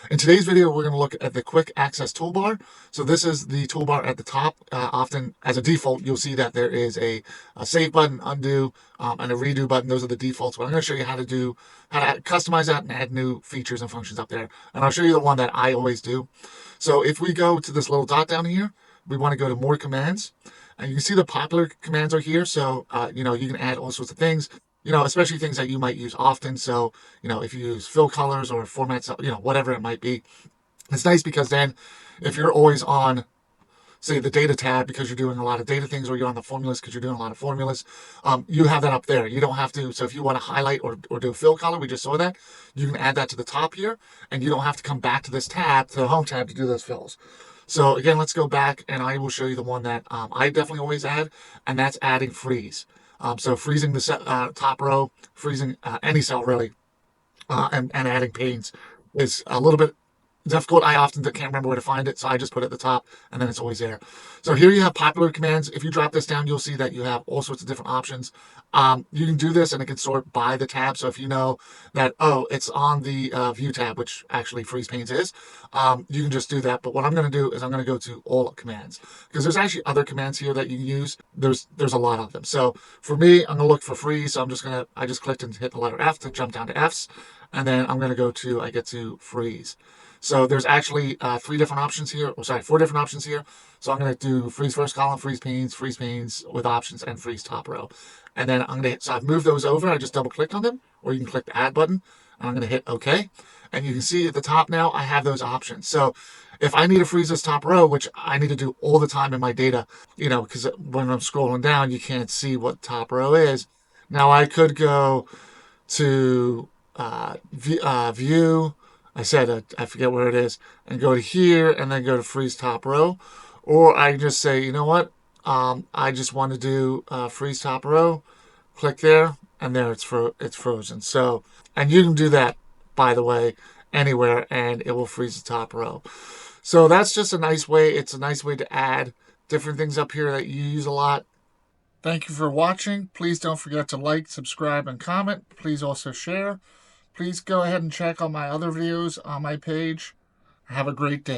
In today's video, we're going to look at the quick access toolbar. So this is the toolbar at the top. Often as a default, you'll see that there is a save button, undo, and a redo button. Those are the defaults, but I'm going to show you how to customize that and add new features and functions up there. And I'll show you the one that I always do. So if we go to this little dot down here, we want to go to more commands, and you can see the popular commands are here. So, you can add all sorts of things. Especially things that you might use often. So, if you use fill colors or formats, whatever it might be. It's nice because then if you're always on, say, the data tab because you're doing a lot of data things, or you're on the formulas because you're doing a lot of formulas, you have that up there. You don't have to. So if you want to highlight or do a fill color, we just saw that, you can add that to the top here, and you don't have to come back to this tab, to the home tab, to do those fills. So again, let's go back and I will show you the one that I definitely always add, and that's adding freeze. So freezing the top row, freezing any cell really, and adding panes is a little bit difficult. I often can't remember where to find it, so I just put it at the top, and then it's always there. So here you have popular commands. If you drop this down, you'll see that you have all sorts of different options. You can do this, and it can sort by the tab. So if you know that, it's on the view tab, which actually freeze panes is, you can just do that. But what I'm going to do is I'm going to go to all commands, because there's actually other commands here that you can use. There's a lot of them. So for me, I'm going to look for freeze. So I just clicked and hit the letter F to jump down to Fs, and then I'm going to go to, I get to freeze. So there's actually 4 different options here. So I'm going to do freeze first column, freeze panes with options, and freeze top row. And then so I've moved those over. I just double clicked on them, or you can click the add button, and I'm going to hit OK. And you can see at the top now, I have those options. So if I need to freeze this top row, which I need to do all the time in my data, because when I'm scrolling down, you can't see what top row is. Now I could go to view. I said, I forget where it is, and go to here and then go to freeze top row. Or I can just say, you know what? I just want to do freeze top row. Click there, and there it's frozen. So, and you can do that, by the way, anywhere, and it will freeze the top row. So that's just a nice way. It's a nice way to add different things up here that you use a lot. Thank you for watching. Please don't forget to like, subscribe, and comment. Please also share. Please go ahead and check out my other videos on my page. Have a great day.